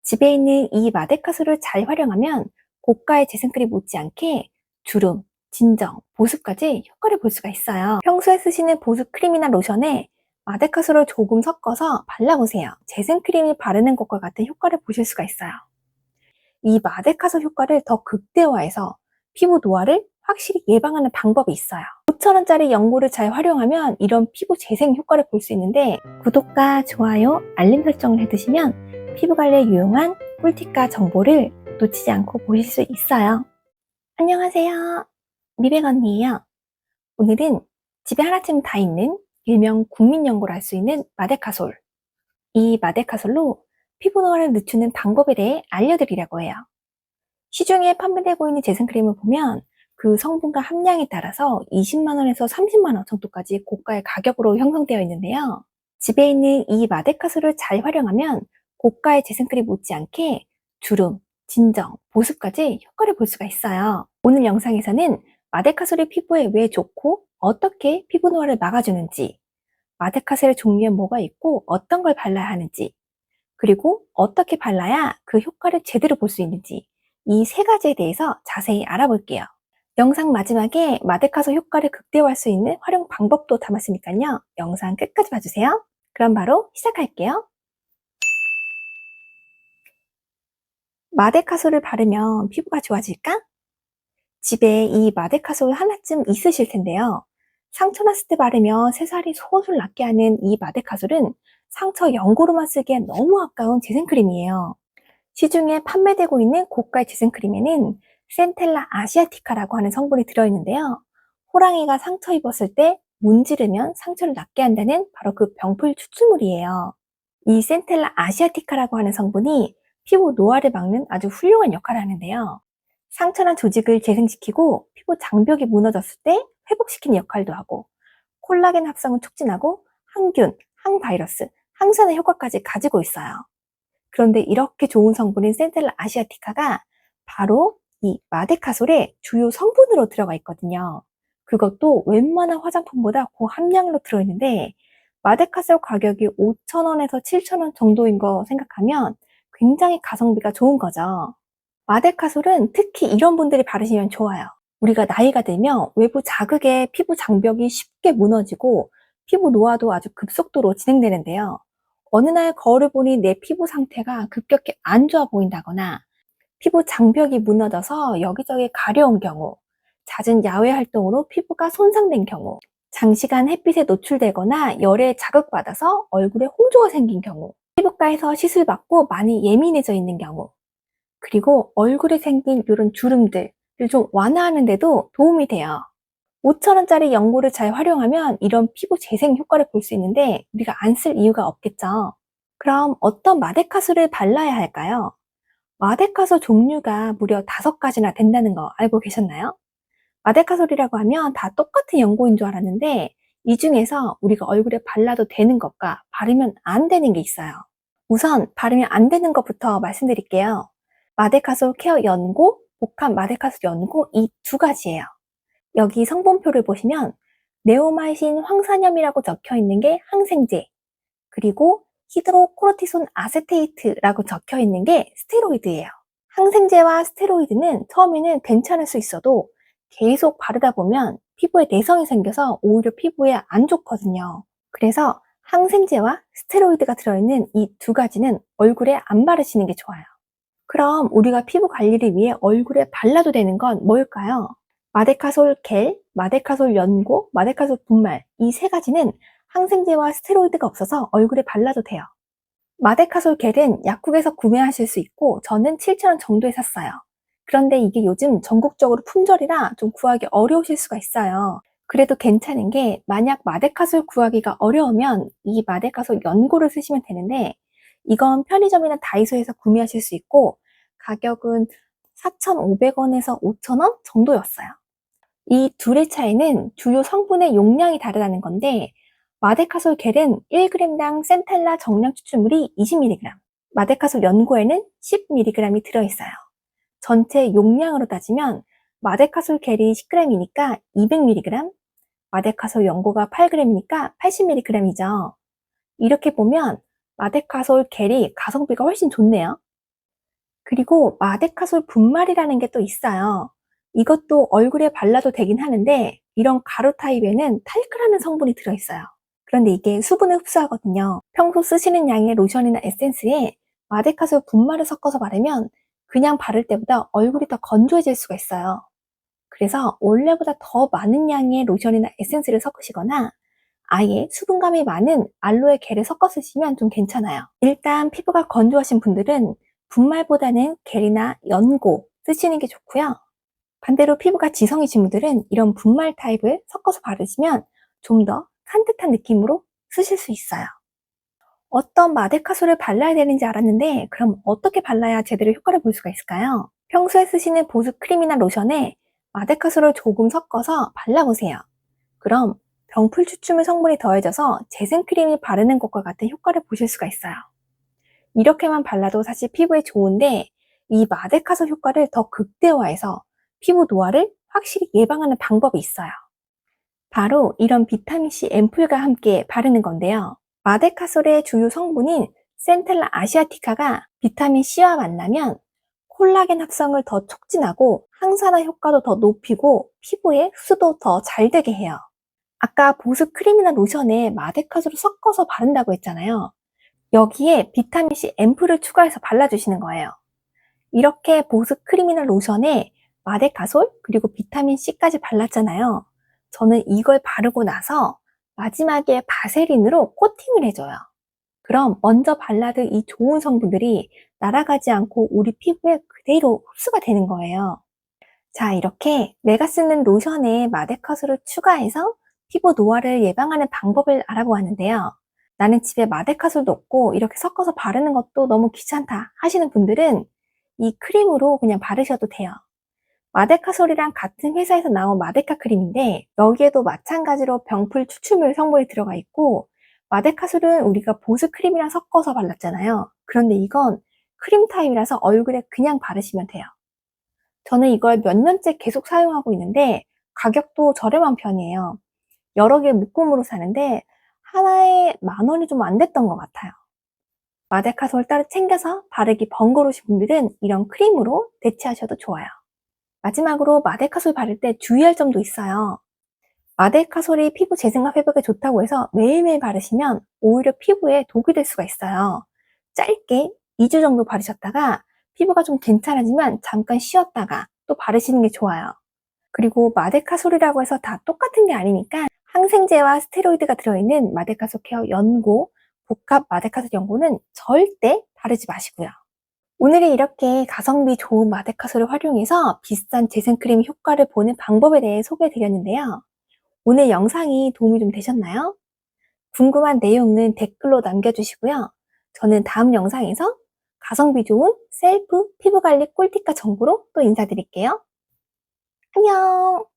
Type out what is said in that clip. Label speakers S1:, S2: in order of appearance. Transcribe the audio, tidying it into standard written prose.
S1: 집에 있는 이 마데카솔을 잘 활용하면 고가의 재생크림 못지않게 주름, 진정, 보습까지 효과를 볼 수가 있어요. 평소에 쓰시는 보습 크림이나 로션에 마데카솔을 조금 섞어서 발라보세요. 재생크림이 바르는 것과 같은 효과를 보실 수가 있어요. 이 마데카솔 효과를 더 극대화해서 피부 노화를 확실히 예방하는 방법이 있어요. 5,000원짜리 연고를 잘 활용하면 이런 피부 재생 효과를 볼 수 있는데, 구독과 좋아요, 알림 설정을 해두시면 피부 관리에 유용한 꿀팁과 정보를 놓치지 않고 보실 수 있어요. 안녕하세요, 미백 언니예요. 오늘은 집에 하나쯤 다 있는 일명 국민연고를 할 수 있는 마데카솔, 이 마데카솔로 피부 노화를 늦추는 방법에 대해 알려드리려고 해요. 시중에 판매되고 있는 재생크림을 보면 그 성분과 함량에 따라서 20만 원에서 30만 원 정도까지 고가의 가격으로 형성되어 있는데요. 집에 있는 이 마데카솔을 잘 활용하면 고가의 재생크림 못지않게 주름, 진정, 보습까지 효과를 볼 수가 있어요. 오늘 영상에서는 마데카솔이 피부에 왜 좋고 어떻게 피부 노화를 막아주는지, 마데카솔의 종류에 뭐가 있고 어떤 걸 발라야 하는지, 그리고 어떻게 발라야 그 효과를 제대로 볼 수 있는지, 이 세 가지에 대해서 자세히 알아볼게요. 영상 마지막에 마데카솔 효과를 극대화할 수 있는 활용 방법도 담았으니까요. 영상 끝까지 봐주세요. 그럼 바로 시작할게요. 마데카솔을 바르면 피부가 좋아질까? 집에 이 마데카솔 하나쯤 있으실 텐데요. 상처 났을 때 바르면 새살이 솔솔 낫게 하는 이 마데카솔은 상처 연고로만 쓰기엔 너무 아까운 재생크림이에요. 시중에 판매되고 있는 고가의 재생크림에는 센텔라 아시아티카라고 하는 성분이 들어있는데요. 호랑이가 상처 입었을 때 문지르면 상처를 낫게 한다는 바로 그 병풀 추출물이에요. 이 센텔라 아시아티카라고 하는 성분이 피부 노화를 막는 아주 훌륭한 역할을 하는데요. 상처난 조직을 재생시키고 피부 장벽이 무너졌을 때 회복시키는 역할도 하고, 콜라겐 합성을 촉진하고 항균, 항바이러스, 항산화 효과까지 가지고 있어요. 그런데 이렇게 좋은 성분인 센텔라 아시아티카가 바로 이 마데카솔의 주요 성분으로 들어가 있거든요. 그것도 웬만한 화장품보다 고함량으로 들어있는데, 마데카솔 가격이 5,000원에서 7,000원 정도인 거 생각하면 굉장히 가성비가 좋은 거죠. 마데카솔은 특히 이런 분들이 바르시면 좋아요. 우리가 나이가 들면 외부 자극에 피부 장벽이 쉽게 무너지고 피부 노화도 아주 급속도로 진행되는데요. 어느 날 거울을 보니 내 피부 상태가 급격히 안 좋아 보인다거나, 피부 장벽이 무너져서 여기저기 가려운 경우, 잦은 야외 활동으로 피부가 손상된 경우, 장시간 햇빛에 노출되거나 열에 자극받아서 얼굴에 홍조가 생긴 경우, 피부과에서 시술받고 많이 예민해져 있는 경우, 그리고 얼굴에 생긴 이런 주름들을 좀 완화하는 데도 도움이 돼요. 5,000원짜리 연고를 잘 활용하면 이런 피부 재생 효과를 볼 수 있는데 우리가 안 쓸 이유가 없겠죠. 그럼 어떤 마데카솔을 발라야 할까요? 마데카솔 종류가 무려 5가지나 된다는 거 알고 계셨나요? 마데카솔이라고 하면 다 똑같은 연고인 줄 알았는데, 이 중에서 우리가 얼굴에 발라도 되는 것과 바르면 안 되는 게 있어요. 우선 바르면 안 되는 것부터 말씀드릴게요. 마데카솔 케어 연고, 복합 마데카솔 연고, 이 2가지예요. 여기 성분표를 보시면 네오마이신 황산염이라고 적혀 있는 게 항생제, 그리고 히드로코르티손 아세테이트라고 적혀 있는 게 스테로이드예요. 항생제와 스테로이드는 처음에는 괜찮을 수 있어도 계속 바르다 보면 피부에 내성이 생겨서 오히려 피부에 안 좋거든요. 그래서 항생제와 스테로이드가 들어있는 이 2가지는 얼굴에 안 바르시는 게 좋아요. 그럼 우리가 피부 관리를 위해 얼굴에 발라도 되는 건 뭘까요? 마데카솔 겔, 마데카솔 연고, 마데카솔 분말, 이 3가지는 항생제와 스테로이드가 없어서 얼굴에 발라도 돼요. 마데카솔 겔은 약국에서 구매하실 수 있고 저는 7,000원 정도에 샀어요. 그런데 이게 요즘 전국적으로 품절이라 좀 구하기 어려우실 수가 있어요. 그래도 괜찮은 게, 만약 마데카솔 구하기가 어려우면 이 마데카솔 연고를 쓰시면 되는데, 이건 편의점이나 다이소에서 구매하실 수 있고 가격은 4,500원에서 5,000원 정도였어요. 이 둘의 차이는 주요 성분의 용량이 다르다는 건데, 마데카솔 겔은 1g당 센텔라 정량 추출물이 20mg, 마데카솔 연고에는 10mg이 들어있어요. 전체 용량으로 따지면 마데카솔 겔이 10g이니까 200mg, 마데카솔 연고가 8g이니까 80mg이죠. 이렇게 보면 마데카솔 겔이 가성비가 훨씬 좋네요. 그리고 마데카솔 분말이라는 게 또 있어요. 이것도 얼굴에 발라도 되긴 하는데 이런 가루 타입에는 탈크라는 성분이 들어있어요. 그런데 이게 수분을 흡수하거든요. 평소 쓰시는 양의 로션이나 에센스에 마데카솔 분말을 섞어서 바르면 그냥 바를 때보다 얼굴이 더 건조해질 수가 있어요. 그래서 원래보다 더 많은 양의 로션이나 에센스를 섞으시거나 아예 수분감이 많은 알로에 겔을 섞어 쓰시면 좀 괜찮아요. 일단 피부가 건조하신 분들은 분말보다는 겔이나 연고 쓰시는 게 좋고요. 반대로 피부가 지성이신 분들은 이런 분말 타입을 섞어서 바르시면 좀 더 산뜻한 느낌으로 쓰실 수 있어요. 어떤 마데카솔을 발라야 되는지 알았는데 그럼 어떻게 발라야 제대로 효과를 볼 수가 있을까요? 평소에 쓰시는 보습 크림이나 로션에 마데카솔을 조금 섞어서 발라보세요. 그럼 병풀 추출물 성분이 더해져서 재생 크림을 바르는 것과 같은 효과를 보실 수가 있어요. 이렇게만 발라도 사실 피부에 좋은데 이 마데카솔 효과를 더 극대화해서 피부 노화를 확실히 예방하는 방법이 있어요. 바로 이런 비타민C 앰플과 함께 바르는 건데요. 마데카솔의 주요 성분인 센텔라 아시아티카가 비타민C와 만나면 콜라겐 합성을 더 촉진하고 항산화 효과도 더 높이고 피부에 흡수도 더 잘 되게 해요. 아까 보습 크림이나 로션에 마데카솔을 섞어서 바른다고 했잖아요. 여기에 비타민C 앰플을 추가해서 발라주시는 거예요. 이렇게 보습 크림이나 로션에 마데카솔 그리고 비타민C까지 발랐잖아요. 저는 이걸 바르고 나서 마지막에 바세린으로 코팅을 해줘요. 그럼 먼저 발라둔 이 좋은 성분들이 날아가지 않고 우리 피부에 그대로 흡수가 되는 거예요. 자, 이렇게 내가 쓰는 로션에 마데카솔을 추가해서 피부 노화를 예방하는 방법을 알아보았는데요. 나는 집에 마데카솔도 없고 이렇게 섞어서 바르는 것도 너무 귀찮다 하시는 분들은 이 크림으로 그냥 바르셔도 돼요. 마데카솔이랑 같은 회사에서 나온 마데카 크림인데 여기에도 마찬가지로 병풀 추출물 성분이 들어가 있고 마데카솔은 우리가 보습 크림이랑 섞어서 발랐잖아요. 그런데 이건 크림 타입이라서 얼굴에 그냥 바르시면 돼요. 저는 이걸 몇 년째 계속 사용하고 있는데 가격도 저렴한 편이에요. 여러 개 묶음으로 사는데 하나에 10,000원이 좀 안 됐던 것 같아요. 마데카솔 따로 챙겨서 바르기 번거로우신 분들은 이런 크림으로 대체하셔도 좋아요. 마지막으로 마데카솔 바를 때 주의할 점도 있어요. 마데카솔이 피부 재생과 회복에 좋다고 해서 매일매일 바르시면 오히려 피부에 독이 될 수가 있어요. 짧게 2주 정도 바르셨다가 피부가 좀 괜찮아지면 잠깐 쉬었다가 또 바르시는 게 좋아요. 그리고 마데카솔이라고 해서 다 똑같은 게 아니니까 항생제와 스테로이드가 들어있는 마데카솔 케어 연고, 복합 마데카솔 연고는 절대 바르지 마시고요. 오늘은 이렇게 가성비 좋은 마데카솔을 활용해서 비싼 재생크림 효과를 보는 방법에 대해 소개해 드렸는데요. 오늘 영상이 도움이 좀 되셨나요? 궁금한 내용은 댓글로 남겨주시고요. 저는 다음 영상에서 가성비 좋은 셀프 피부관리 꿀팁과 정보로 또 인사드릴게요. 안녕!